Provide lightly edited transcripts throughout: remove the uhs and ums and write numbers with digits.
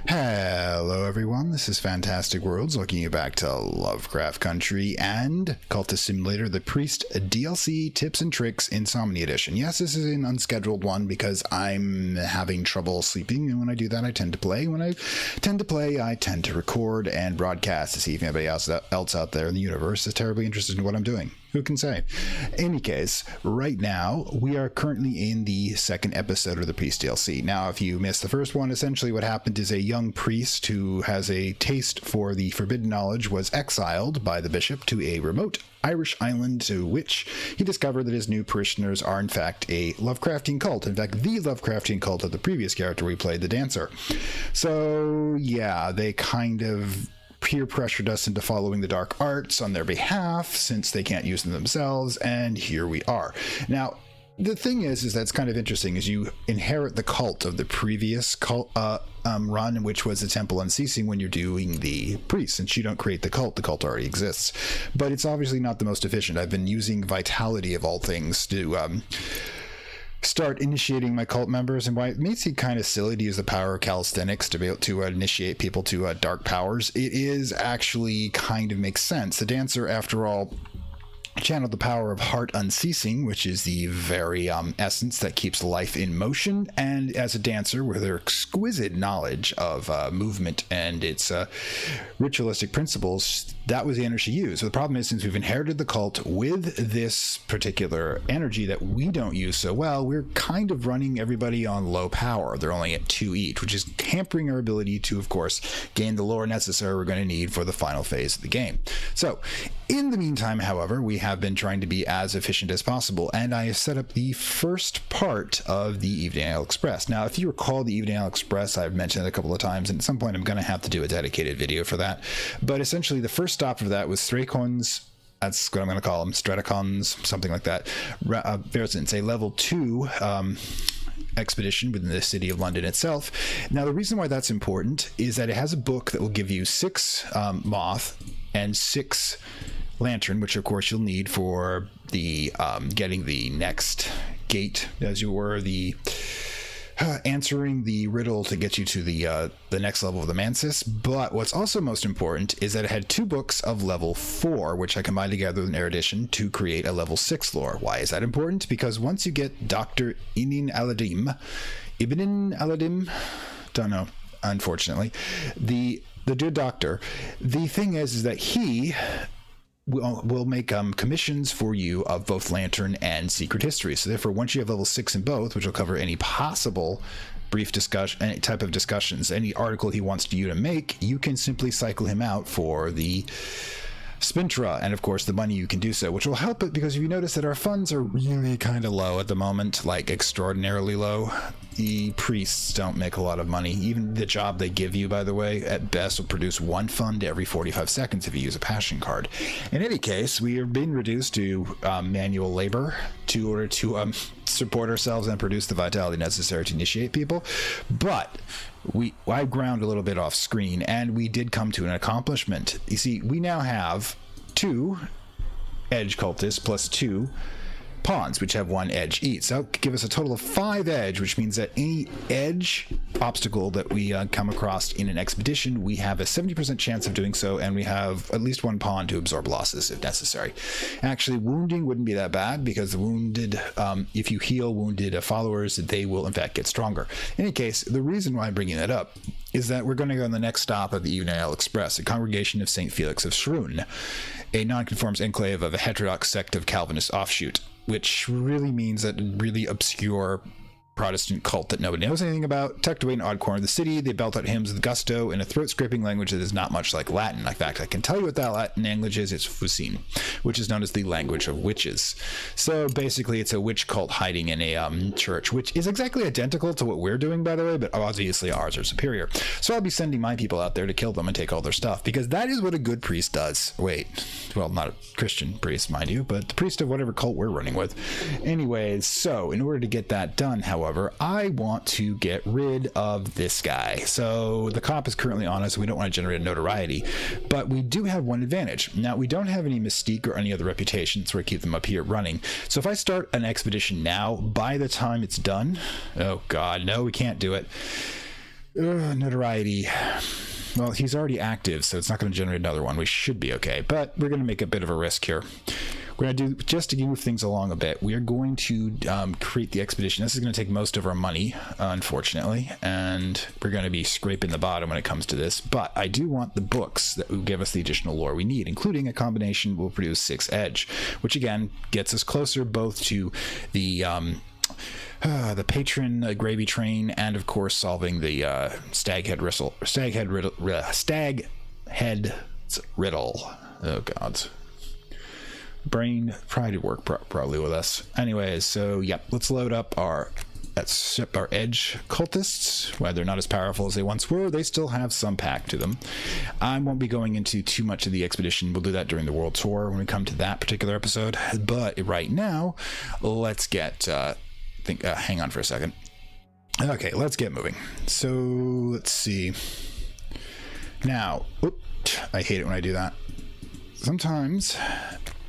Hello everyone, this is Fantastic Worlds, looking you back to Lovecraft Country and Cultist Simulator, the Priest DLC Tips and Tricks Insomnia Edition. Yes, this is an unscheduled one because I'm having trouble sleeping, and when I do that I tend to play. When I tend to play, I tend to record and broadcast to see if anybody else out there in the universe is terribly interested in what I'm doing. Who can say? In any case, right now, we are currently in the second episode of the Priest DLC. Now, if you missed the first one, essentially what happened is a young priest who has a taste for the forbidden knowledge was exiled by the bishop to a remote Irish island, to which he discovered that his new parishioners are in fact a Lovecraftian cult. In fact, the Lovecraftian cult of the previous character we played, the dancer. So, yeah, they kind of peer pressured us into following the dark arts on their behalf since they can't use them themselves, and here we are. Now, the thing is that's kind of interesting, is you inherit the cult of the previous cult run, which was the temple unceasing when you're doing the priest. Since you don't create the cult already exists. But it's obviously not the most efficient. I've been using vitality of all things to start initiating my cult members, and why it makes it kind of silly to use the power of calisthenics to be able to initiate people to dark powers. It is actually kind of makes sense. The dancer, after all, channeled the power of heart unceasing, which is the very essence that keeps life in motion, and as a dancer with her exquisite knowledge of movement and its ritualistic principles, that was the energy used. So the problem is, since we've inherited the cult with this particular energy that we don't use so well, we're kind of running everybody on low power. They're only at 2 each, which is hampering our ability to, of course, gain the lore necessary we're going to need for the final phase of the game. So in the meantime, however, we have been trying to be as efficient as possible, and I have set up the first part of the Evening Isle Express. Now, if you recall the Evening Isle Express, I've mentioned it a couple of times, and at some point I'm going to have to do a dedicated video for that. But essentially, the first stop of that was Stracons. That's what I'm going to call them, Straticons, something like that. It's a level 2 expedition within the city of London itself. Now, the reason why that's important is that it has a book that will give you 6 moth and 6 lantern, which of course you'll need for the getting the next gate, as you were, the answering the riddle to get you to the next level of the Mansis. But what's also most important is that it had 2 books of level 4, which I combined together with an erudition to create a level 6 lore. Why is that important? Because once you get Dr. Ibn Aladim, don't know, unfortunately, the good doctor, the thing is that he will make commissions for you of both Lantern and Secret History. So therefore, once you have level 6 in both, which will cover any possible brief discussion, any type of discussions, any article he wants you to make, you can simply cycle him out for the Spintra, and of course the money you can do so, which will help it, because if you notice that our funds are really kind of low at the moment, like extraordinarily low. The priests don't make a lot of money. Even the job they give you, by the way, at best will produce 1 fund every 45 seconds if you use a passion card. In any case, we are being reduced to manual labor in order to support ourselves and produce the vitality necessary to initiate people. But I ground a little bit off screen, and we did come to an accomplishment. You see, we now have 2 edge cultists plus 2 pawns, which have 1 edge each. So that'll give us a total of 5 edge, which means that any edge obstacle that we come across in an expedition, we have a 70% chance of doing so, and we have at least 1 pawn to absorb losses if necessary. Actually, wounding wouldn't be that bad, because the wounded, if you heal wounded followers, they will in fact get stronger. In any case, the reason why I'm bringing that up is that we're going to go on the next stop of the Evening Isle Express, a congregation of St. Felix of Shroon, a nonconformist enclave of a heterodox sect of Calvinist offshoot, which really means that really obscure Protestant cult that nobody knows anything about, tucked away in an odd corner of the city. They belt out hymns with gusto in a throat-scraping language that is not much like Latin. In fact, I can tell you what that Latin language is. It's Fucine, which is known as the language of witches. So basically, it's a witch cult hiding in a church, which is exactly identical to what we're doing, by the way, but obviously ours are superior. So I'll be sending my people out there to kill them and take all their stuff, because that is what a good priest does. Wait, well, not a Christian priest, mind you, but the priest of whatever cult we're running with. Anyways, so in order to get that done, however, however, I want to get rid of this guy. So the cop is currently on us. We don't want to generate a notoriety, but we do have one advantage. Now, we don't have any mystique or any other reputations where I keep them up here running. So if I start an expedition now, by the time it's done, oh God, no, we can't do it. Notoriety. Well, he's already active, so it's not going to generate another one. We should be okay, but we're going to make a bit of a risk here. We're going to do, just to move things along a bit, we are going to create the expedition. This is going to take most of our money, unfortunately, and we're going to be scraping the bottom when it comes to this. But I do want the books that will give us the additional lore we need, including a combination will produce 6 edge, which again gets us closer both to the patron gravy train, and of course solving the staghead riddle. Oh God, brain tried to work probably with us. Anyways, so yep, let's load up our edge cultists. While they're not as powerful as they once were, they still have some pack to them. I won't be going into too much of the expedition. We'll do that during the world tour when we come to that particular episode. But right now, let's get hang on for a second. Okay, let's get moving. So let's see. Now, I hate it when I do that. Sometimes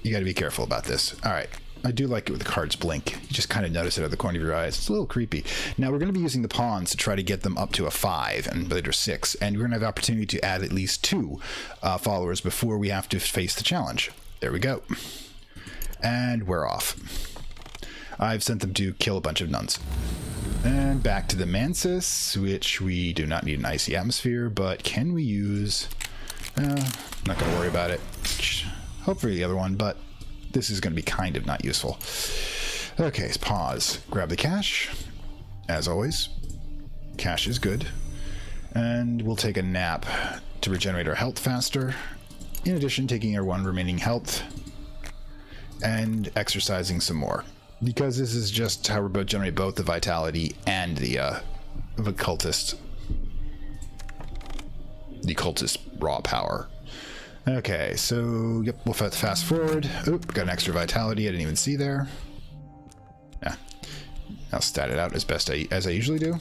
you got to be careful about this. All right, I do like it when the cards blink. You just kind of notice it out of the corner of your eyes. It's a little creepy. Now we're going to be using the pawns to try to get them up to a 5 and later 6, and we're going to have the opportunity to add at least 2 followers before we have to face the challenge. There we go, and we're off. I've sent them to kill a bunch of nuns. And back to the Mansis, which we do not need an icy atmosphere, but can we use... not going to worry about it. Hopefully the other one, but this is going to be kind of not useful. Okay, pause. Grab the cash. As always, cash is good. And we'll take a nap to regenerate our health faster. In addition, taking our 1 remaining health and exercising some more. Because this is just how we're both generate both the vitality and the cultist raw power. Okay, so yep, we'll fast forward. Oop, got an extra vitality I didn't even see there. Yeah, I'll stat it out as best as I usually do.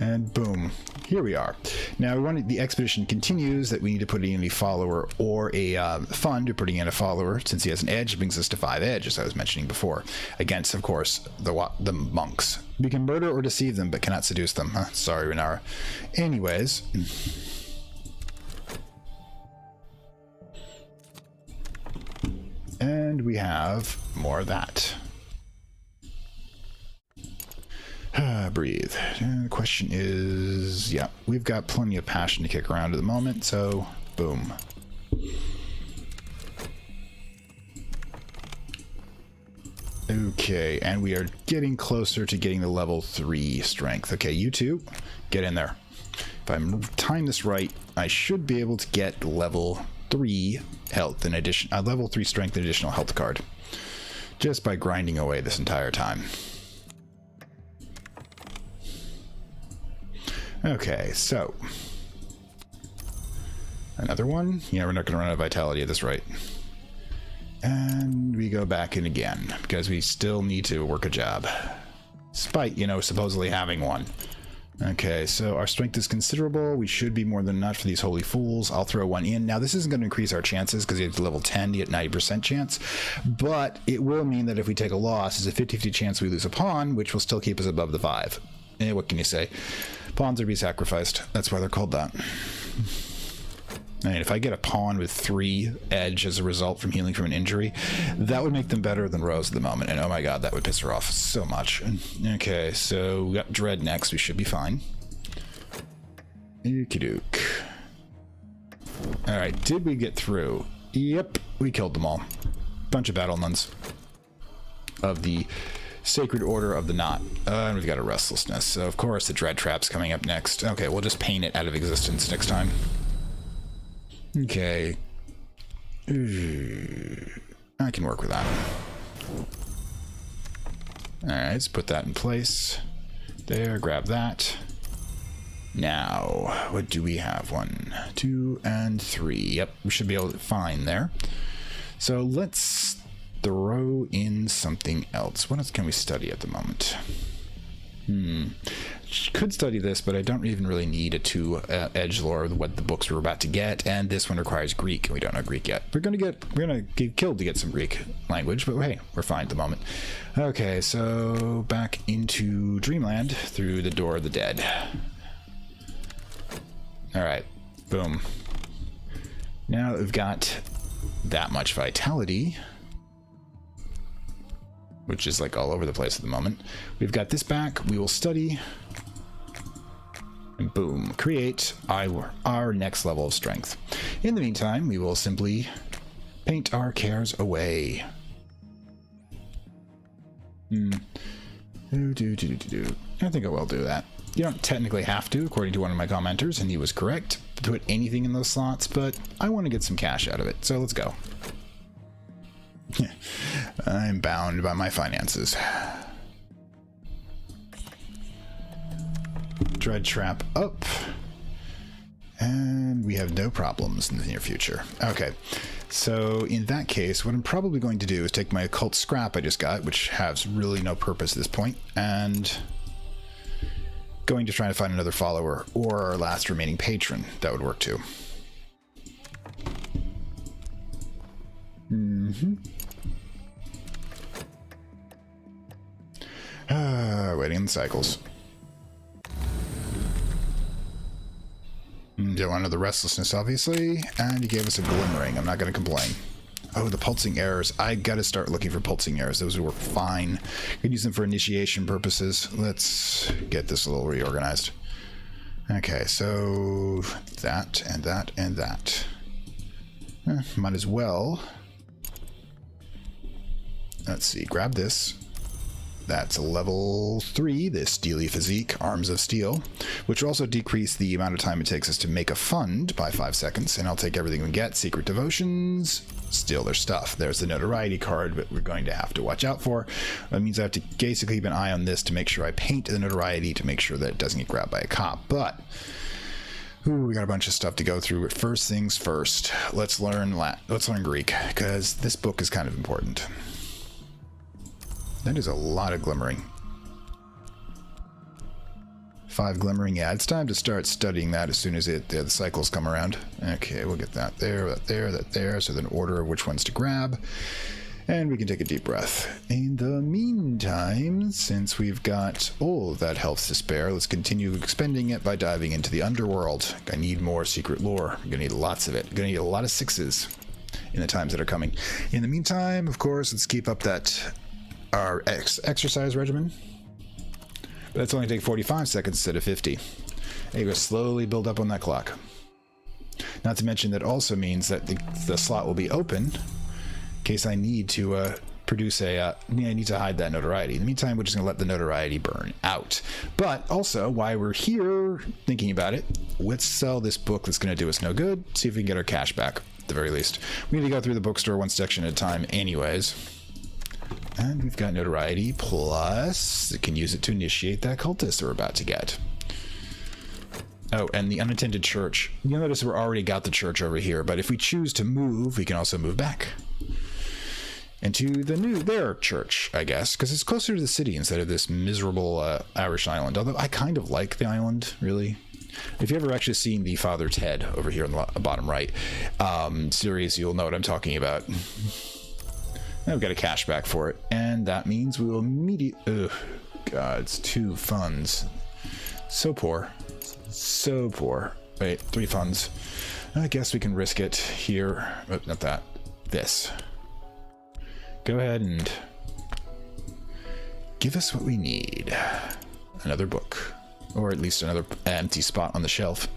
And boom, here we are. Now we want the expedition continues that we need to put in a follower or a fund. We're putting in a follower since he has an edge. It brings us to 5 edge, as I was mentioning before, against, of course, the monks. We can murder or deceive them, but cannot seduce them. Huh? Sorry, Renara. Anyways. And we have more of that. Breathe. The question is, yeah, we've got plenty of passion to kick around at the moment, so boom. Okay, and we are getting closer to getting the level 3 strength. Okay, you two, get in there. If I time this right, I should be able to get level 3 health in addition, level 3 strength and additional health card, just by grinding away this entire time. Okay, so another one. Yeah, we're not going to run out of vitality at this rate. And we go back in again because we still need to work a job, despite, you know, supposedly having one. Okay, so our strength is considerable. We should be more than enough for these holy fools. I'll throw 1 in. Now, this isn't going to increase our chances because you have to level 10 to get 90% chance, but it will mean that if we take a loss, there's a 50-50 chance we lose a pawn, which will still keep us above the 5. What can you say? Pawns are to be sacrificed. That's why they're called that. I mean, if I get a pawn with 3 edge as a result from healing from an injury, that would make them better than Rose at the moment. And oh my god, that would piss her off so much. Okay, so we got Dread next. We should be fine. Okie-doke. Alright, did we get through? Yep, we killed them all. Bunch of battle nuns of the Sacred Order of the Knot. And we've got a Restlessness. So, of course, the Dread Trap's coming up next. Okay, we'll just paint it out of existence next time. Okay. I can work with that. Alright, let's put that in place. There, grab that. Now, what do we have? 1, 2, and 3. Yep, we should be able to find there. So let's throw in something else. What else can we study at the moment? Could study this, but I don't even really need a two-edge lore of what the books we're about to get, and this one requires Greek, and we don't know Greek yet. We're gonna get killed to get some Greek language, but hey, we're fine at the moment. Okay, so back into Dreamland through the Door of the Dead. All right, boom. Now that we've got that much vitality, which is like all over the place at the moment, we've got this back. We will study, and boom, create our next level of strength. In the meantime, we will simply paint our cares away. I think I will do that. You don't technically have to, according to one of my commenters, and he was correct, to put anything in those slots, but I want to get some cash out of it, so let's go. I'm bound by my finances. Dread trap up. And we have no problems in the near future. Okay, so in that case, what I'm probably going to do is take my occult scrap I just got, which has really no purpose at this point, and going to try to find another follower or our last remaining patron. That would work too. Waiting in the cycles. Don't want another restlessness, obviously, and he gave us a glimmering. I'm not going to complain. Oh, the pulsing arrows. I got to start looking for pulsing arrows. Those would work fine. Could use them for initiation purposes. Let's get this a little reorganized. Okay, so that and that and that. Might as well. Let's see. Grab this. That's a level 3, this Steely Physique, Arms of Steel, which will also decrease the amount of time it takes us to make a fund by 5 seconds, and I'll take everything we get. Secret Devotions, steal their stuff. There's the notoriety card, but we're going to have to watch out for. That means I have to basically keep an eye on this to make sure I paint the notoriety to make sure that it doesn't get grabbed by a cop, but we got a bunch of stuff to go through. But first things first, let's learn Greek, because this book is kind of important. That is a lot of glimmering. 5 glimmering. Yeah, it's time to start studying that as soon as the cycles come around. Okay, we'll get that there, that there, that there. So then order of which ones to grab. And we can take a deep breath. In the meantime, since we've got all of that health to spare, let's continue expending it by diving into the underworld. I need more secret lore. I'm going to need lots of it. I'm going to need a lot of 6s in the times that are coming. In the meantime, of course, let's keep up our exercise regimen. But that's only take 45 seconds instead of 50. And you go slowly build up on that clock. Not to mention that also means that the slot will be open in case I need to produce I need to hide that notoriety. In the meantime, we're just going to let the notoriety burn out. But also, while we're here thinking about it, let's sell this book that's going to do us no good. See if we can get our cash back, at the very least. We need to go through the bookstore one section at a time anyways. And we've got notoriety, plus it can use it to initiate that cultist we're about to get. Oh, and the unattended church. You'll notice we already got the church over here, but if we choose to move, we can also move back. And to their church, I guess, because it's closer to the city instead of this miserable Irish island. Although I kind of like the island, really. If you've ever actually seen the Father Ted over here in the bottom right series, you'll know what I'm talking about. I've got a cashback for it, and that means we will immediately... Ugh, God, it's 2 funds. So poor. So poor. Wait, 3 funds. I guess we can risk it here. Oh, not that. This. Go ahead and give us what we need. Another book. Or at least another empty spot on the shelf.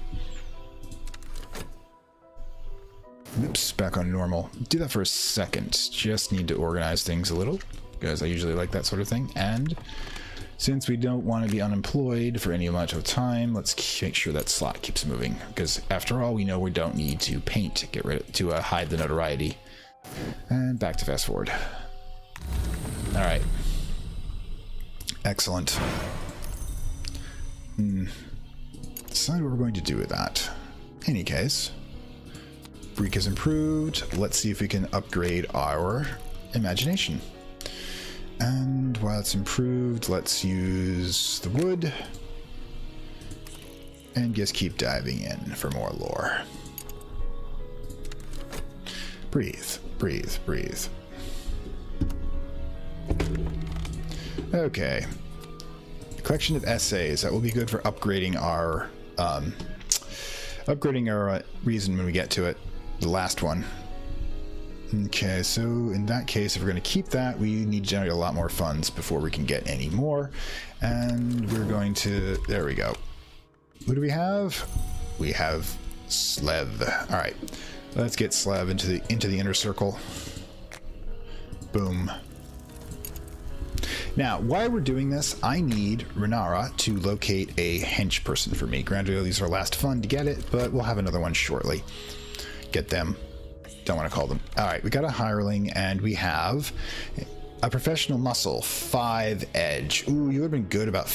Oops, back on normal. Do that for a second. Just need to organize things a little, because I usually like that sort of thing. And since we don't want to be unemployed for any amount of time, let's make sure that slot keeps moving. Because after all, we know we don't need to paint to hide the notoriety. And back to fast forward. All right. Excellent. Decide what we're going to do with that. In any case, Greek has improved. Let's see if we can upgrade our imagination. And while it's improved, let's use the wood and just keep diving in for more lore. Breathe, breathe, breathe. Okay. Collection of essays. That will be good for upgrading our reason when we get to it. The last one. Okay, so in that case, if we're going to keep that, we need to generate a lot more funds before we can get any more. And we're going to... There we go. Who do we have? We have Slev. All right, let's get Slev into the inner circle. Boom. Now, while we're doing this, I need Renara to locate a hench person for me. Granted, these are last fun to get it, but we'll have another one shortly. Get them. Don't want to call them. All right, we got a hireling, and we have a professional muscle, 5 edge. Ooh, you would have been good about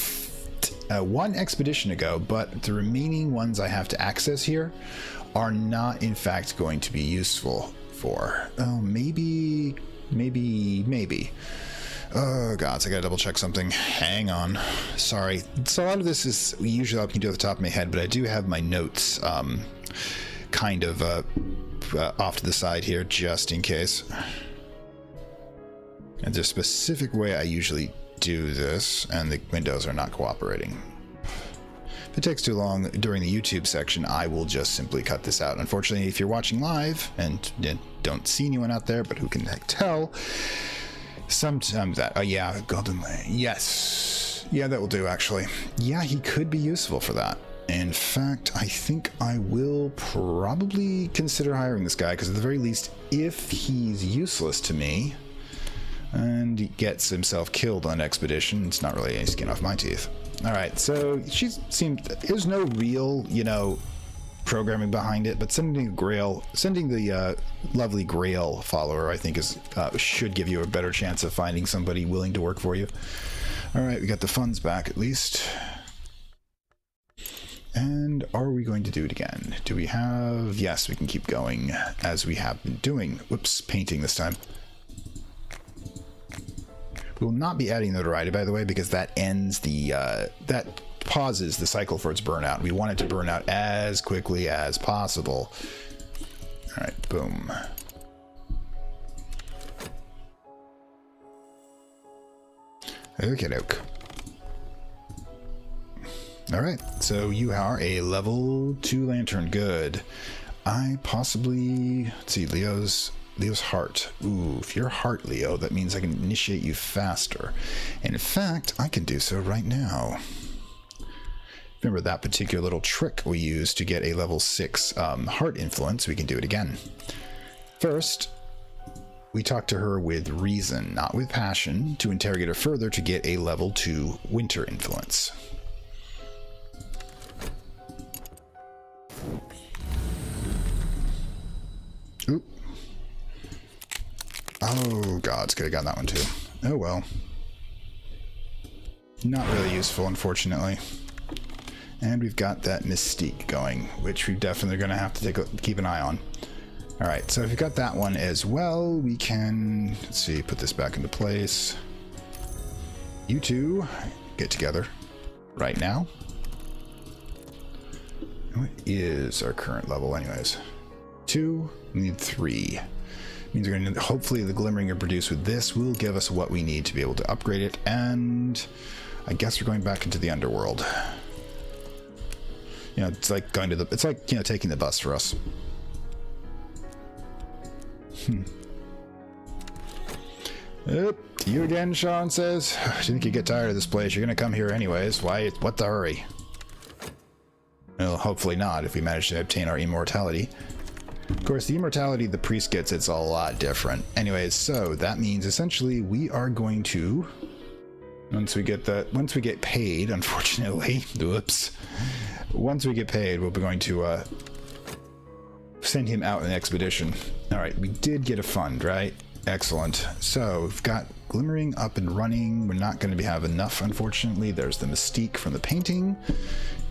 1 expedition ago, but the remaining ones I have to access here are not, in fact, going to be useful for. Oh, maybe. Oh, God, so I gotta double check something. Hang on. Sorry. So a lot of this is usually I can do at the top of my head, but I do have my notes kind of off to the side here, just in case. And there's a specific way I usually do this, and the windows are not cooperating. If it takes too long during the YouTube section, I will just simply cut this out. Unfortunately, if you're watching live and don't see anyone out there, but who can tell, sometimes that... Oh, yeah, Golden Lane. Yes. Yeah, that will do, actually. Yeah, he could be useful for that. In fact, I think I will probably consider hiring this guy, because at the very least, if he's useless to me and he gets himself killed on an expedition, it's not really any skin off my teeth. All right, so she seemed... There's no real, programming behind it, but sending the lovely Grail follower, I think, is should give you a better chance of finding somebody willing to work for you. All right, we got the funds back at least. And are we going to do it again? Do we have... Yes, we can keep going as we have been doing. Whoops, painting this time. We will not be adding notoriety, by the way, because that ends the... that pauses the cycle for its burnout. We want it to burn out as quickly as possible. All right, boom. Okay, doke. All right, so you are a level 2 lantern. Good. I possibly... Let's see, Leo's heart. Ooh, if you're heart, Leo, that means I can initiate you faster. And in fact, I can do so right now. Remember that particular little trick we used to get a level 6 heart influence? We can do it again. First, we talk to her with reason, not with passion, to interrogate her further to get a level 2 winter influence. Oop. Oh, gods, could have gotten that one too. Oh well. Not really useful, unfortunately. And we've got that mystique going, which we're definitely going to have to keep an eye on. All right, so if you've got that one as well, we can, let's see, put this back into place. You two get together right now. What is our current level anyways? 2, we need 3. Means we're going to, hopefully the glimmering you produce with this will give us what we need to be able to upgrade it, and I guess we're going back into the underworld. It's like going to the, it's like, taking the bus for us. You again, Sean says. Do you think you get tired of this place? You're going to come here anyways. Why? What the hurry? Well, hopefully not, if we manage to obtain our immortality. Of course, the immortality the priest gets, it's a lot different. Anyways, so that means essentially we are going to, once we get paid, unfortunately, whoops. Once we get paid, we'll be going to send him out on an expedition. All right, we did get a fund, right? Excellent. So we've got glimmering up and running. We're not going to have enough, unfortunately. There's the mystique from the painting.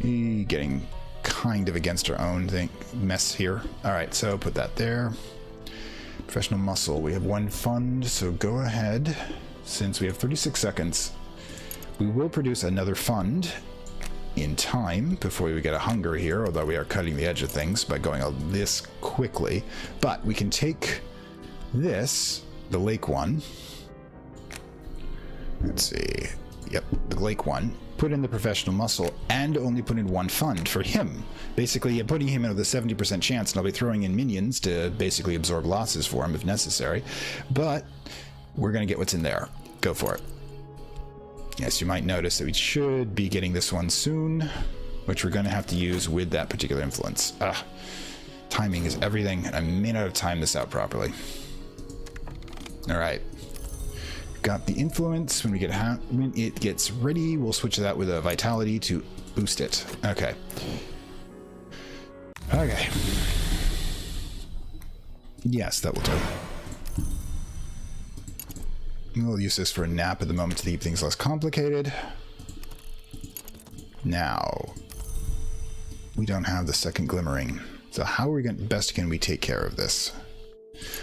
Getting kind of against our own mess here. All right, so put that there. Professional muscle. We have one fund, so go ahead. Since we have 36 seconds, we will produce another fund in time before we get a hunger here, although we are cutting the edge of things by going this quickly. But we can take this, the lake one. Let's see. Yep, the lake one. Put in the professional muscle and only put in one fund for him. Basically, you're putting him in with a 70% chance, and I'll be throwing in minions to basically absorb losses for him if necessary. But we're going to get what's in there. Go for it. Yes, you might notice that we should be getting this one soon, which we're going to have to use with that particular influence. Timing is everything, and I may not have timed this out properly. All right. Got the influence. When it gets ready, we'll switch that with a vitality to boost it. Okay. Okay. Yes, that will do. We'll use this for a nap at the moment to keep things less complicated. Now, we don't have the second glimmering. So how are we going best can we take care of this?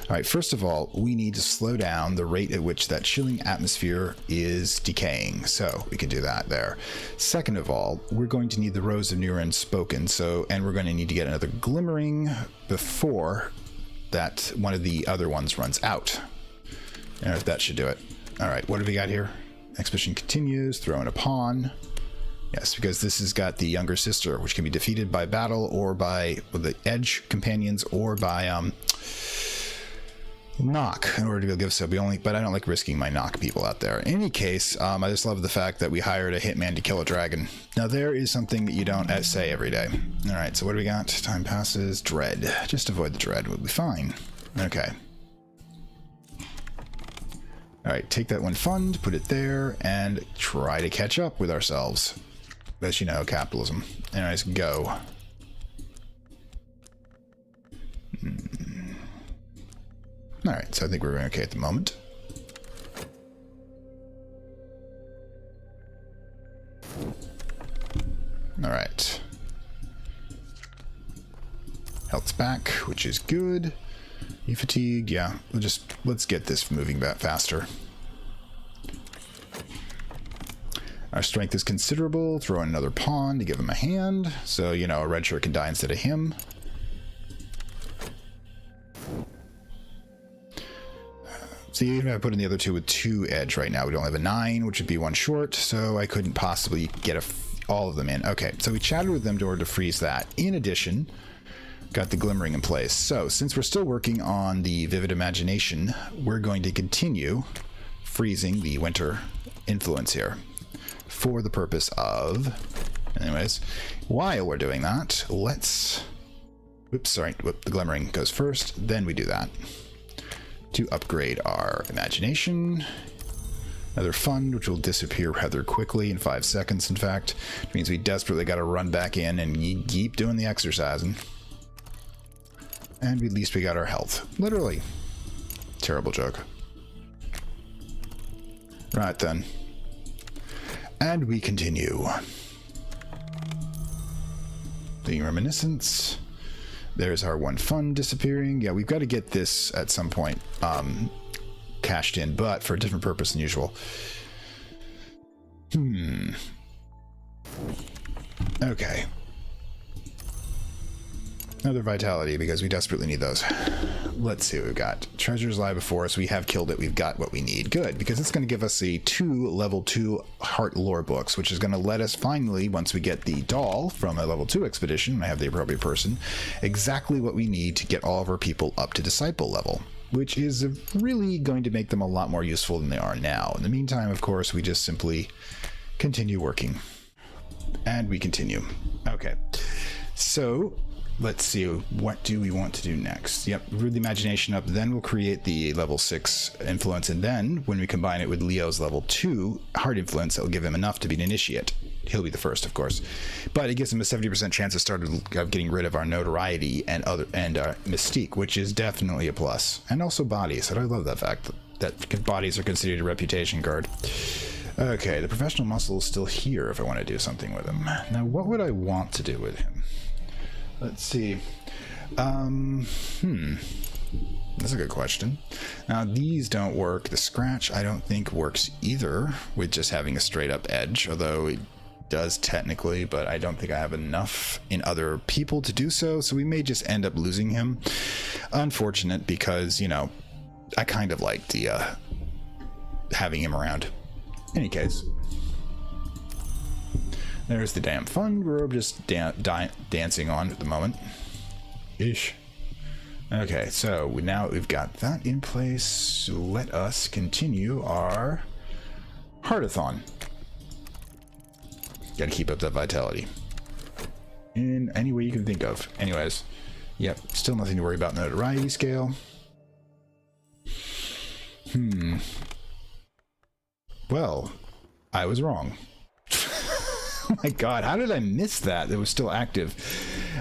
All right, first of all, we need to slow down the rate at which that chilling atmosphere is decaying. So we can do that there. Second of all, we're going to need the Rose of Nuren spoken. And we're going to need to get another glimmering before that one of the other ones runs out. And if that should do it. All right, what have we got here? Expedition continues, throw in a pawn. Yes, because this has got the younger sister, which can be defeated by battle or by the edge companions or by knock in order to be able to give so but I don't like risking my knock people out there. In any case, I just love the fact that we hired a hitman to kill a dragon. Now there is something that you don't say every day. All right, so what do we got? Time passes. Dread. Just avoid the dread. We'll be fine. Okay. All right, take that one fund, put it there, and try to catch up with ourselves. As you know, capitalism. Anyways, go. All right, so I think we're okay at the moment. All right. Health's back, which is good. You fatigued? Yeah, let's get this moving back faster. Our strength is considerable. Throw in another pawn to give him a hand. So, you know, a red shirt can die instead of him. So even if I put in the other two with 2 edge right now, we don't have a 9, which would be 1 short. So I couldn't possibly get all of them in. Okay, so we chatted with them in order to freeze that. In addition, got the glimmering in place. So since we're still working on the vivid imagination, we're going to continue freezing the winter influence here for the purpose of, anyways, while we're doing that, let's, the glimmering goes first, then we do that to upgrade our imagination. Another fund, which will disappear rather quickly in 5 seconds, in fact. It means we desperately got to run back in and keep doing the exercising. And at least we got our health. Literally. Terrible joke. Right then. And we continue. The reminiscence. There's our one fund disappearing. Yeah, we've got to get this at some point cashed in, but for a different purpose than usual. Okay. Another vitality, because we desperately need those. Let's see what we've got. Treasures lie before us. We have killed it. We've got what we need. Good, because it's going to give us the 2 level 2 heart lore books, which is going to let us finally, once we get the doll from a level 2 expedition, I have the appropriate person, exactly what we need to get all of our people up to disciple level, which is really going to make them a lot more useful than they are now. In the meantime, of course, we just simply continue working. And we continue. Okay. So let's see, what do we want to do next? Yep, root the imagination up, then we'll create the level 6 influence, and then when we combine it with Leo's level 2 heart influence, that'll give him enough to be an initiate. He'll be the first, of course, but it gives him a 70% chance of getting rid of our notoriety and mystique, which is definitely a plus. And also bodies. I love that fact that bodies are considered a reputation card. Okay, the professional muscle is still here if I want to do something with him. Now, what would I want to do with him? Let's see. Now That's a good question. Now, these don't work. The scratch, I don't think, works either with just having a straight up edge, although it does technically, but I don't think I have enough in other people to do so, so we may just end up losing him. Unfortunate, because, you know, I kind of like the having him around. Any case, there's the damn fun we're just dancing on at the moment. Ish. Okay, so now we've got that in place, let us continue our heartathon. Gotta keep up that vitality in any way you can think of. Anyways, yep, still nothing to worry about in the notoriety scale. Well, I was wrong. Oh my god, how did I miss that? It was still active.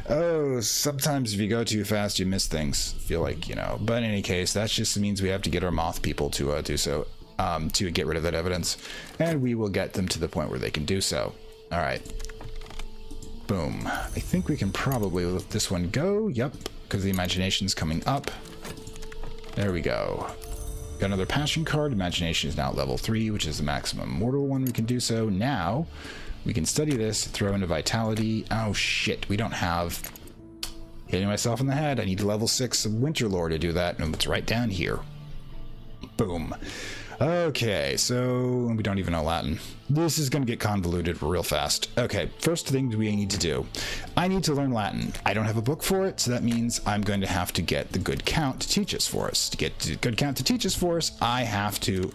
Oh, sometimes if you go too fast, you miss things. Feel like, you know. But in any case, that just means we have to get our moth people to do so, to get rid of that evidence. And we will get them to the point where they can do so. Alright. Boom. I think we can probably let this one go. Yep, because the imagination's coming up. There we go. Got another passion card. Imagination is now at level 3, which is the maximum mortal one we can do so. Now, we can study this, throw into vitality. Oh shit, we don't have... Hitting myself in the head. I need level 6 of Winter Lore to do that, and it's right down here. Boom. Okay, so we don't even know Latin. This is going to get convoluted real fast. Okay, first thing we need to do. I need to learn Latin. I don't have a book for it, so that means I'm going to have to get the good count to teach us for us. To get the good count to teach us for us, I have to...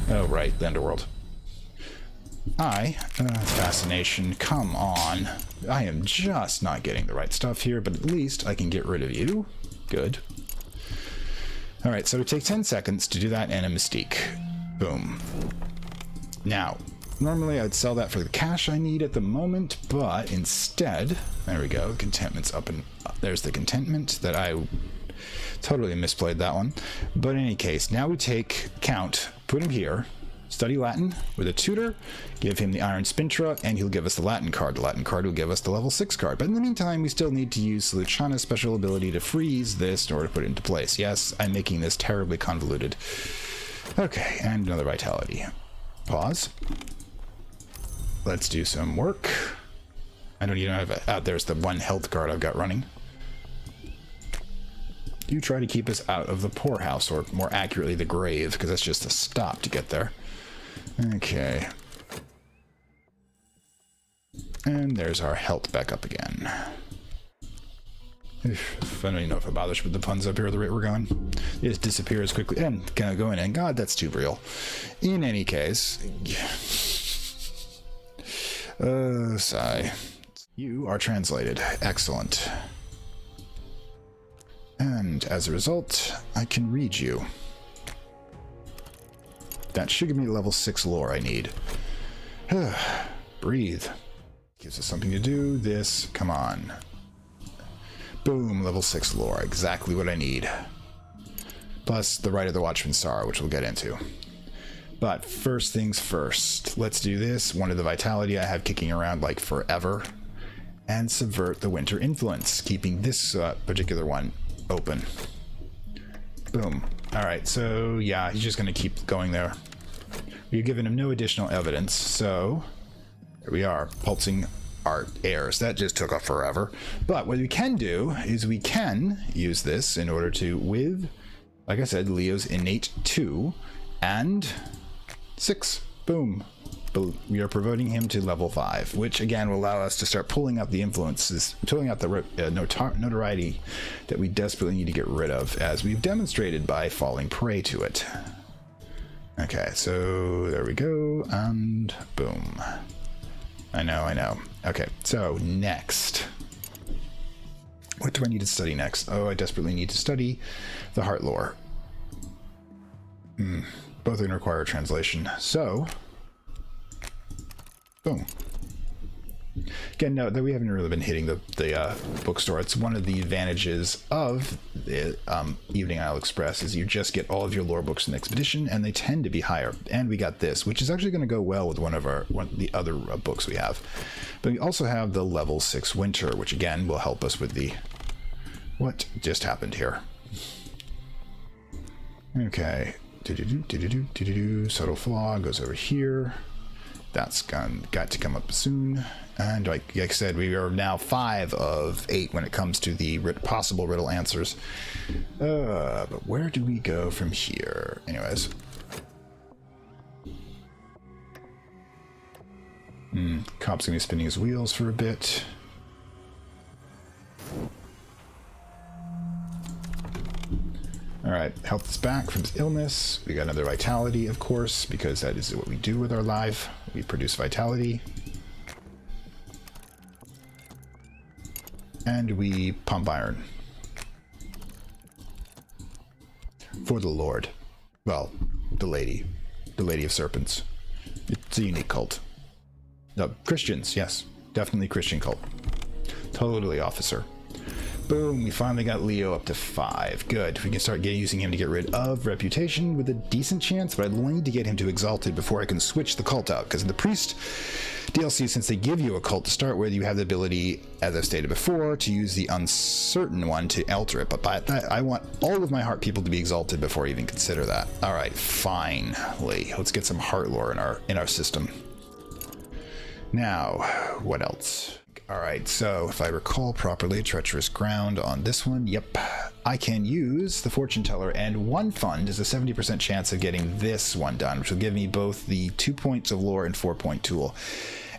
Oh, right, the Underworld. Fascination, come on. I am just not getting the right stuff here, but at least I can get rid of you. Good. Alright, so it takes 10 seconds to do that and a mystique. Boom. Now, normally I'd sell that for the cash I need at the moment, but instead, there we go, contentment's up and there's the contentment that I totally misplayed that one. But in any case, now we take count, put him here, study Latin with a tutor, give him the Iron Spintra, and he'll give us the Latin card. The Latin card will give us the level 6 card. But in the meantime, we still need to use Luciana's special ability to freeze this in order to put it into place. Yes, I'm making this terribly convoluted. Okay, and another vitality. Pause. Let's do some work. I don't even have there's the one health card I've got running. Do try to keep us out of the poorhouse, or more accurately, the grave, because that's just a stop to get there. Okay. And there's our health back up again. I don't even know if it bothers with the puns up here at the rate we're going. It just disappears quickly. And gonna go in, and God, that's too real. In any case... sigh. You are translated. Excellent. And as a result, I can read you. That should give me the level 6 lore I need. Breathe. Gives us something to do. This, come on. Boom, level 6 lore. Exactly what I need. Plus the Rite of the Watchman's Sorrow, which we'll get into. But first things first. Let's do this. One of the vitality I have kicking around like forever. And subvert the winter influence, keeping this particular one open. Boom. Alright, so yeah, he's just going to keep going there. We've given him no additional evidence, so here we are, pulsing our airs. That just took off forever. But what we can do is we can use this in order to, with, like I said, Leo's innate 2 and 6. Boom. We are promoting him to level 5, which again will allow us to start pulling out the influences, pulling out the notoriety that we desperately need to get rid of, as we've demonstrated by falling prey to it. Okay, so there we go, and boom. I know. Okay, so next. What do I need to study next? Oh, I desperately need to study the heart lore. Both are going to require a translation, so... Boom. Again, note that we haven't really been hitting the bookstore. It's one of the advantages of the Evening Isle Express is you just get all of your lore books in the expedition, and they tend to be higher. And we got this, which is actually going to go well with one of the other books we have. But we also have the level 6 Winter, which again will help us with the... What just happened here? Okay. Subtle flaw goes over here. That's got to come up soon. And like I said, we are now 5 of 8 when it comes to the possible riddle answers. But where do we go from here? Anyways. Cop's gonna be spinning his wheels for a bit. Alright, health is back from his illness. We got another vitality, of course, because that is what we do with our life. We produce vitality. And we pump iron. For the Lord. Well, the Lady. The Lady of Serpents. It's a unique cult. No, Christians, yes. Definitely Christian cult. Totally officer. Boom, we finally got Leo up to 5. Good. We can start using him to get rid of reputation with a decent chance, but I'd need to get him to exalted before I can switch the cult out. Because in the priest DLC, since they give you a cult to start with, you have the ability, as I've stated before, to use the uncertain one to alter it. But by that, I want all of my heart people to be exalted before I even consider that. All right, finally, let's get some heart lore in our system. Now, what else? All right, so if I recall properly, treacherous ground on this one. Yep, I can use the fortune teller, and one fund is a 70% chance of getting this one done, which will give me both the 2 points of lore and 4-point tool.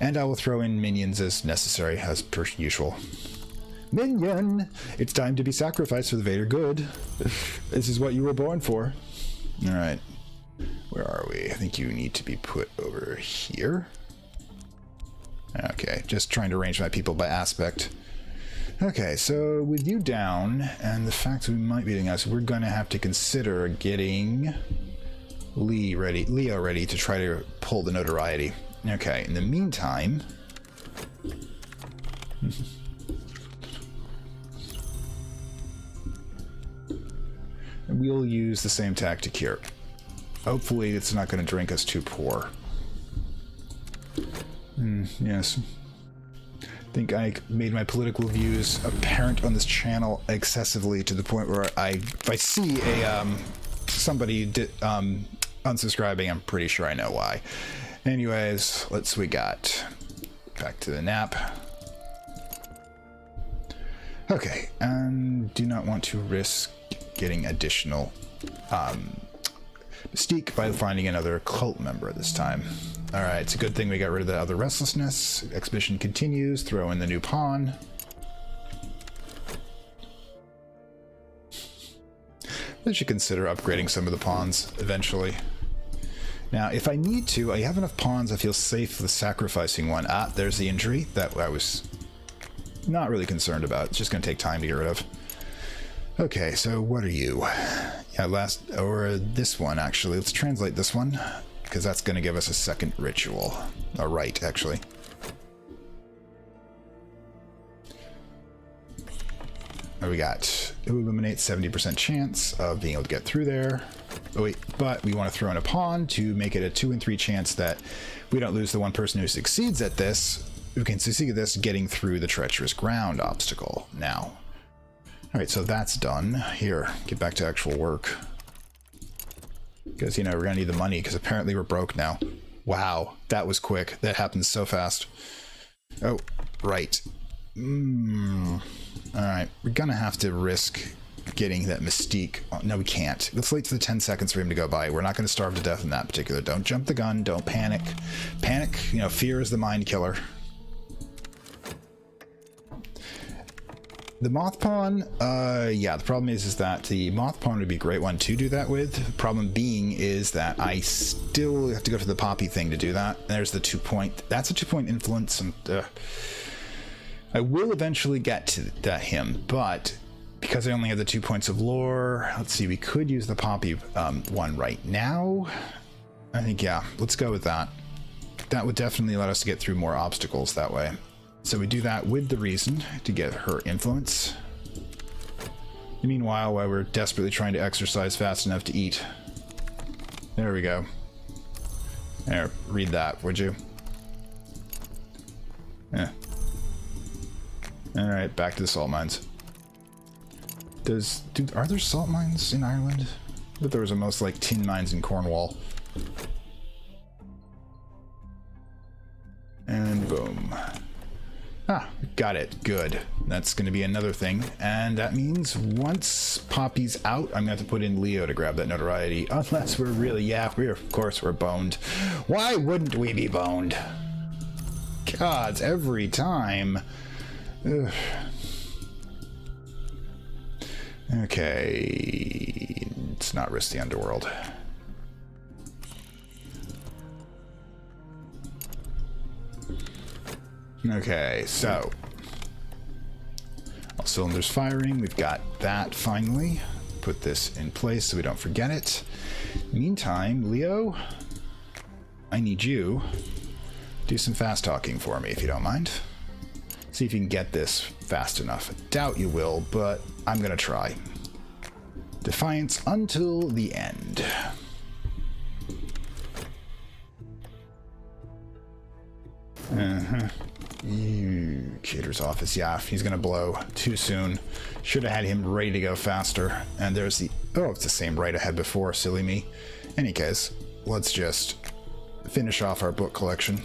And I will throw in minions as necessary, as per usual. Minion! It's time to be sacrificed for the Vader good. This is what you were born for. All right, where are we? I think you need to be put over here. Okay, just trying to arrange my people by aspect. Okay, so with you down, and the fact that we might be doing this, we're going to have to consider getting Leo ready to try to pull the notoriety. Okay, in the meantime... we'll use the same tactic here. Hopefully it's not going to drink us too poor. Yes. I think I made my political views apparent on this channel excessively to the point where if I see a somebody unsubscribing, I'm pretty sure I know why. Anyways, we got back to the nap. Okay, and do not want to risk getting additional mystique by finding another cult member this time. Alright, it's a good thing we got rid of the other restlessness. Exhibition continues. Throw in the new pawn. I should consider upgrading some of the pawns eventually. Now, if I need to, I have enough pawns I feel safe with sacrificing one. Ah, there's the injury that I was not really concerned about. It's just going to take time to get rid of. Okay, so what are you? Yeah, or this one, actually. Let's translate this one, because that's going to give us a second ritual. A rite, actually. What we got? It will eliminate 70% chance of being able to get through there. Oh wait, but we want to throw in a pawn to make it a 2 and 3 chance that we don't lose the one person who succeeds at this, who can succeed at this, getting through the treacherous ground obstacle. Now. Alright, so that's done. Here, get back to actual work. Because, you know, we're going to need the money, because apparently we're broke now. Wow, that was quick. That happened so fast. Oh, right. Alright, we're going to have to risk getting that mystique. Oh, no, we can't. Let's wait for the 10 seconds for him to go by. We're not going to starve to death in that particular. Don't jump the gun. Don't panic. Panic, you know, fear is the mind killer. The moth pawn, yeah, the problem is that the moth pawn would be a great one to do that with. The problem being is that I still have to go for the poppy thing to do that. There's the 2 point. That's a 2 point influence, and I will eventually get to him, but because I only have the 2 points of lore, let's see, we could use the poppy one right now. I think, yeah, let's go with that. That would definitely let us get through more obstacles that way. So we do that with the reason to get her influence. Meanwhile, while we're desperately trying to exercise fast enough to eat. There we go. There, read that, would you? Yeah. Alright, back to the salt mines. Are there salt mines in Ireland? But there was almost like tin mines in Cornwall. And boom. Ah, got it. Good. That's going to be another thing. And that means once Poppy's out, I'm going to have to put in Leo to grab that notoriety. Unless we're really, yeah, of course we're boned. Why wouldn't we be boned? Gods, every time. Ugh. Okay. Let's not risk the underworld. Okay, so all cylinders firing. We've got that finally. Put this in place so we don't forget it. Meantime, Leo, I need you to do some fast talking for me if you don't mind. See if you can get this fast enough. I doubt you will, but I'm gonna try. Defiance until the end. Cater's office, yeah, he's gonna blow too soon. Should have had him ready to go faster. And there's the, oh, it's the same right I had before, silly me. Any case, let's just finish off our book collection.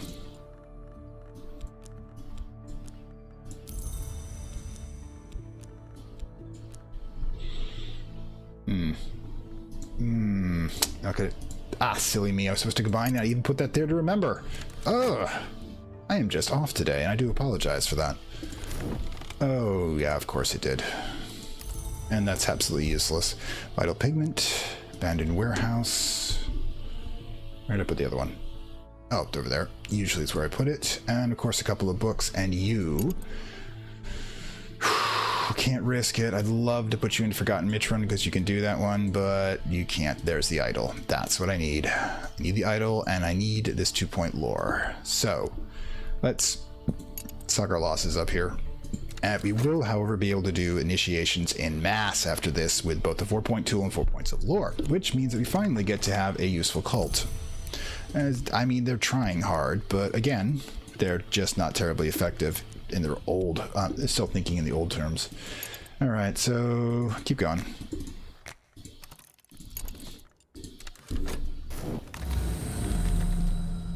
Okay. Ah, silly me, I was supposed to combine that. I even put that there to remember. Ugh. I am just off today, and I do apologize for that. Oh, yeah, of course it did. And that's absolutely useless. Vital pigment, abandoned warehouse. Where'd I put the other one? Oh, over there. Usually is where I put it. And, of course, a couple of books, and you. Can't risk it. I'd love to put you in Forgotten Mitron because you can do that one, but you can't. There's the idol. That's what I need. I need the idol, and I need this 2-point lore. So, let's suck our losses up here. And we will, however, be able to do initiations in mass after this with both the 4-point tool and 4 points of lore, which means that we finally get to have a useful cult. I mean, they're trying hard, but again, they're just not terribly effective in their old, still thinking in the old terms. All right, so keep going.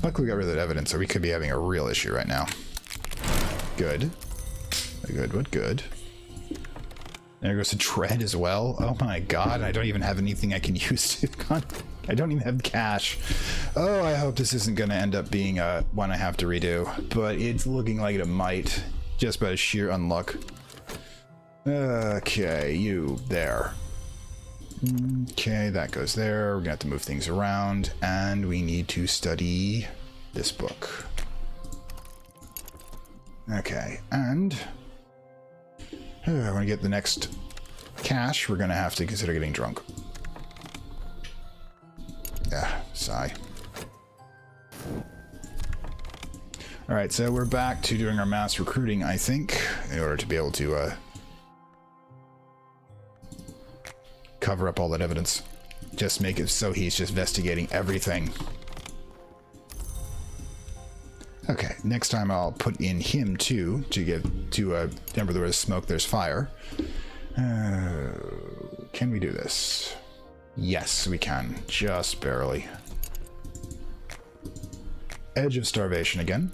Luckily, we got rid of that evidence, so we could be having a real issue right now. Good. Good, what good? There goes the tread as well. Oh my god, I don't even have anything I can use to... I don't even have cash. Oh, I hope this isn't going to end up being one I have to redo. But it's looking like it might. Just by sheer unluck. Okay, you there. Okay, that goes there. We're going to have to move things around. And we need to study this book. Okay, and... when we get the next cash, we're going to have to consider getting drunk. Yeah, sigh. Alright, so we're back to doing our mass recruiting, I think, in order to be able to cover up all that evidence. Just make it so he's just investigating everything. Okay, next time I'll put in him too, to get to remember there is smoke, there's fire. Can we do this? Yes, we can. Just barely. Edge of starvation again.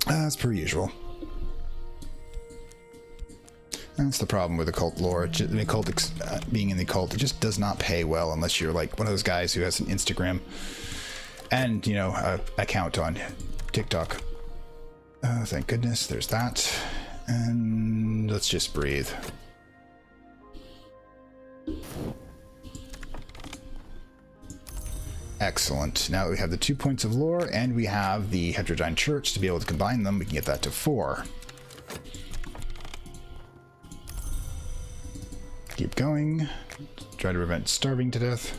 As per usual. That's the problem with occult lore. Being in the occult, it just does not pay well unless you're like one of those guys who has an Instagram and, you know, an account on TikTok. Thank goodness, there's that. And let's just breathe. Excellent. Now that we have the 2 points of lore and we have the heterodyne church to be able to combine them, we can get that to 4. Keep going. Try to prevent starving to death.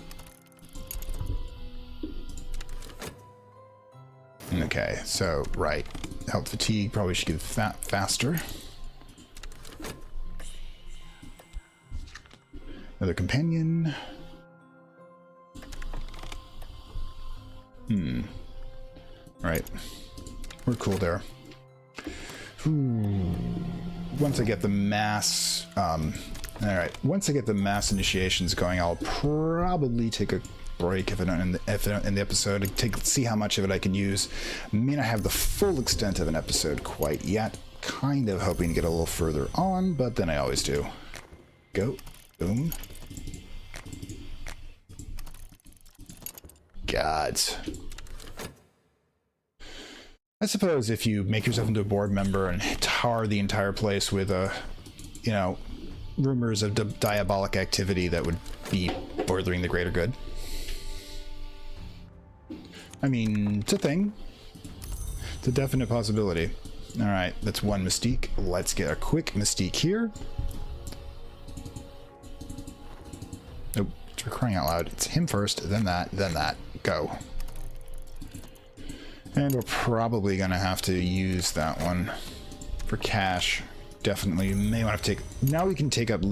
Okay, so, right. Health fatigue probably should get faster. Another companion. Right. We're cool there. Ooh. Once I get the mass Alright, once I get the mass initiations going, I'll probably take a break if I don't in the episode, see how much of it I can use. May not have the full extent of an episode quite yet. Kind of hoping to get a little further on, but then I always do. Go. Boom. Gods. I suppose if you make yourself into a board member and tar the entire place with you know, rumors of diabolic activity that would be furthering the greater good. I mean, it's a thing. It's a definite possibility. All right, that's one mystique. Let's get a quick mystique here. Nope, for crying out loud. It's him first, then that, then that. Go. And we're probably going to have to use that one for cash. Definitely may want to take... Now we can take up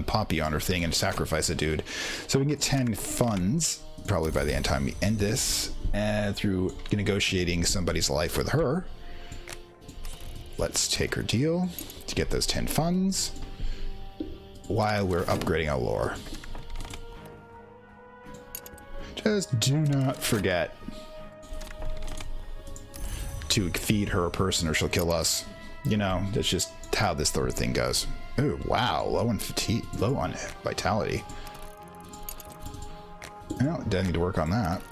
Poppy on her thing and sacrifice a dude. So we can get 10 funds, probably by the end time we end this, and through negotiating somebody's life with her. Let's take her deal to get those 10 funds while we're upgrading our lore. Just do not forget to feed her a person or she'll kill us. You know, that's just how this sort of thing goes. Oh, wow. Low on fatigue, low on vitality. Well, don't need to work on that.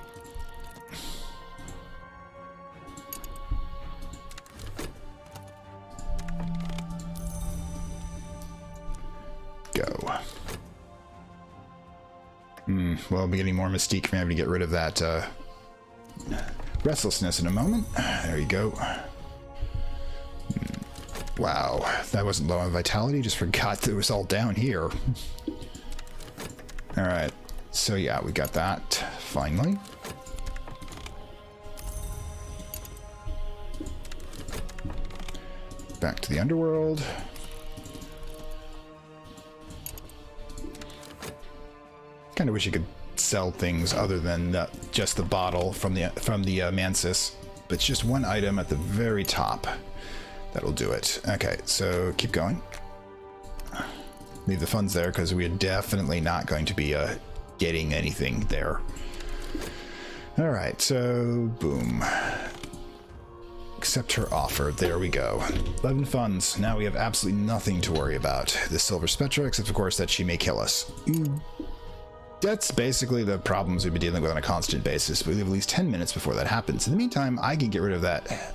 Go. Well, I'll be getting more mystique from having to get rid of that restlessness in a moment. There you go. Wow, that wasn't low on vitality. Just forgot that it was all down here. All right, so yeah, we got that finally. Back to the underworld. Kind of wish you could sell things other than just the bottle from the Mansis, but it's just one item at the very top. That'll do it. Okay, so keep going. Leave the funds there because we are definitely not going to be getting anything there. All right, so boom. Accept her offer. There we go. 11 funds. Now we have absolutely nothing to worry about. The Silver Spectra, except of course that she may kill us. That's basically the problems we've been dealing with on a constant basis. But we have at least 10 minutes before that happens. In the meantime, I can get rid of that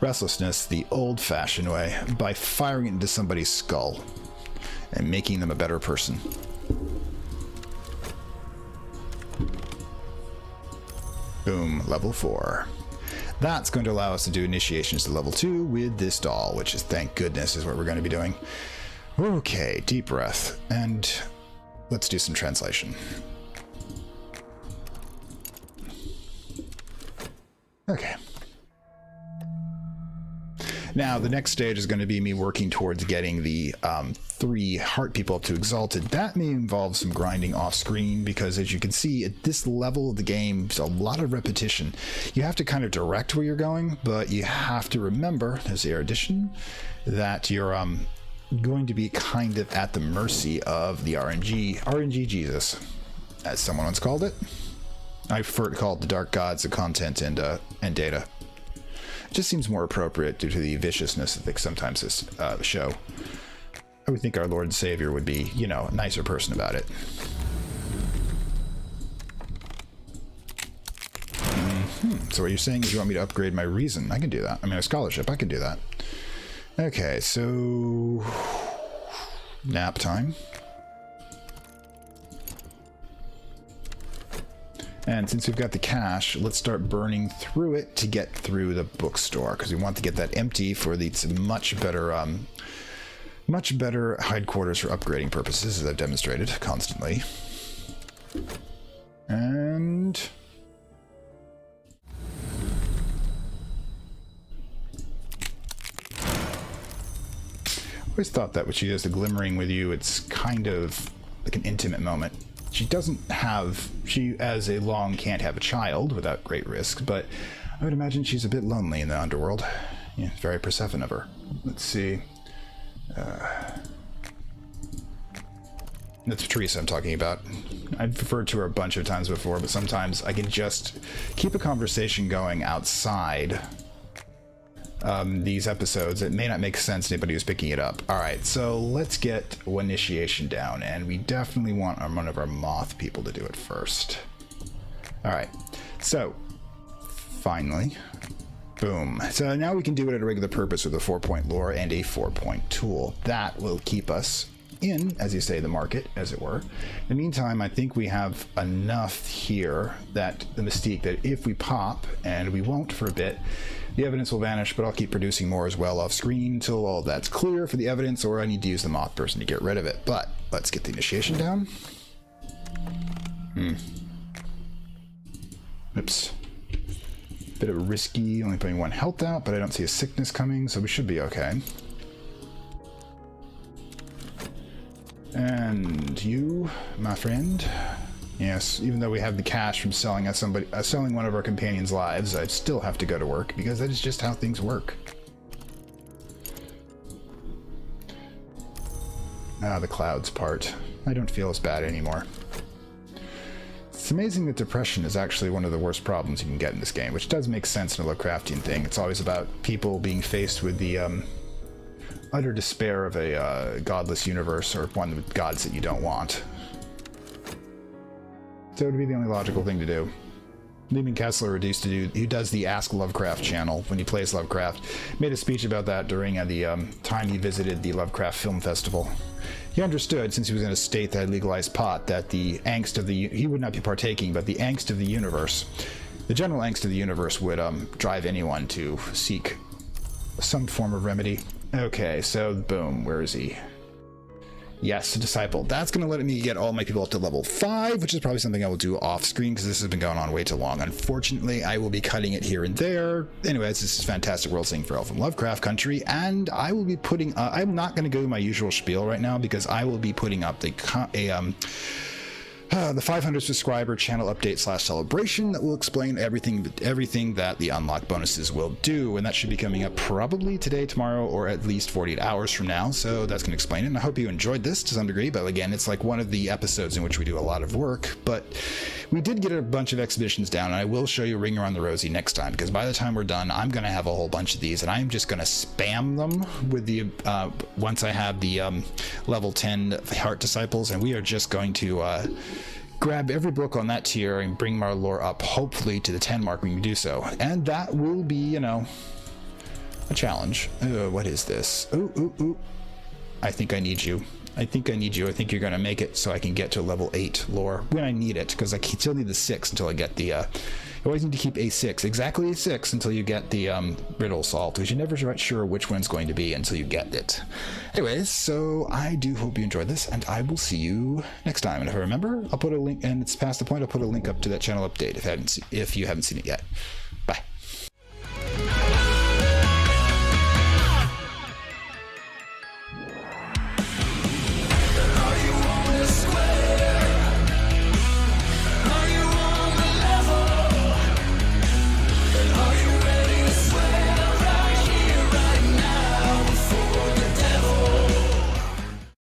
restlessness the old-fashioned way by firing it into somebody's skull and making them a better person. Boom, level 4. That's going to allow us to do initiations to level 2 with this doll, which is, thank goodness, is what we're going to be doing. Okay, deep breath, and let's do some translation. Okay. Now, the next stage is going to be me working towards getting the 3 heart people up to Exalted. That may involve some grinding off screen because, as you can see, at this level of the game, there's a lot of repetition. You have to kind of direct where you're going, but you have to remember, there's the erudition, that you're going to be kind of at the mercy of the RNG Jesus, as someone once called it. I prefer to call it the dark gods of content and data. It just seems more appropriate due to the viciousness that they sometimes show. I would think our Lord and Savior would be, you know, a nicer person about it. So what you're saying is you want me to upgrade my reason. I can do that. I mean, a scholarship, I can do that. Okay, so nap time. And since we've got the cash, let's start burning through it to get through the bookstore, because we want to get that empty for the much better headquarters for upgrading purposes, as I've demonstrated constantly. And I always thought that when she does the glimmering with you, it's kind of like an intimate moment. She as a long can't have a child without great risk, but I would imagine she's a bit lonely in the underworld. Yeah, very Persephone of her. Let's see. That's Teresa I'm talking about. I've referred to her a bunch of times before, but sometimes I can just keep a conversation going outside these episodes. It may not make sense to anybody who's picking it up. Alright, so let's get initiation down, and we definitely want one of our moth people to do it first. Alright, so finally, boom. So now we can do it at a regular purpose with a 4-point lore and a 4-point tool. That will keep us in, as you say, the market, as it were. In the meantime, I think we have enough here that the mystique that if we pop, and we won't for a bit, the evidence will vanish, but I'll keep producing more as well off screen until all that's clear for the evidence, or I need to use the moth person to get rid of it. But let's get the initiation down. Oops. Bit of a risky, only putting 1 health out, but I don't see a sickness coming, so we should be okay. And you, my friend. Yes, even though we have the cash from selling selling one of our companions' lives, I still have to go to work because that is just how things work. Ah, the clouds part. I don't feel as bad anymore. It's amazing that depression is actually one of the worst problems you can get in this game, which does make sense in a Lovecraftian thing. It's always about people being faced with the utter despair of a godless universe, or one with gods that you don't want. So it would be the only logical thing to do. Lehman Kessler reduced to do, who does the Ask Lovecraft channel when he plays Lovecraft, made a speech about that during the time he visited the Lovecraft Film Festival. He understood, since he was in a state that had legalized pot, that the angst of the, he would not be partaking, but the angst of the universe, the general angst of the universe would drive anyone to seek some form of remedy. Okay, so boom, where is he? Yes, a disciple. That's going to let me get all my people up to level 5, which is probably something I will do off screen because this has been going on way too long. Unfortunately, I will be cutting it here and there. Anyways, this is Fantastic World Singing for Elf from Lovecraft Country, and I will be putting, I'm not going to go to my usual spiel right now because I will be putting up the 500 subscriber channel update / celebration that will explain everything that the unlock bonuses will do, and that should be coming up probably today, tomorrow, or at least 48 hours from now. So that's going to explain it, and I hope you enjoyed this to some degree. But again, it's like one of the episodes in which we do a lot of work, but we did get a bunch of exhibitions down, and I will show you Ring Around the Rosie next time, because by the time we're done, I'm going to have a whole bunch of these, and I'm just going to spam them with the once I have the level 10 Heart Disciples, and we are just going to grab every book on that tier and bring our lore up, hopefully to the 10 mark when we do so. And that will be, you know, a challenge. What is this? Ooh. I think I need you. I think you're going to make it so I can get to level 8 lore when I need it, because I still need the 6 until I get the you always need to keep A6, exactly A6, until you get the riddle solved, because you're never quite sure which one's going to be until you get it. Anyways, so I do hope you enjoyed this, and I will see you next time. And if I remember, I'll put a link, and it's past the point, I'll put a link up to that channel update if you haven't seen it yet.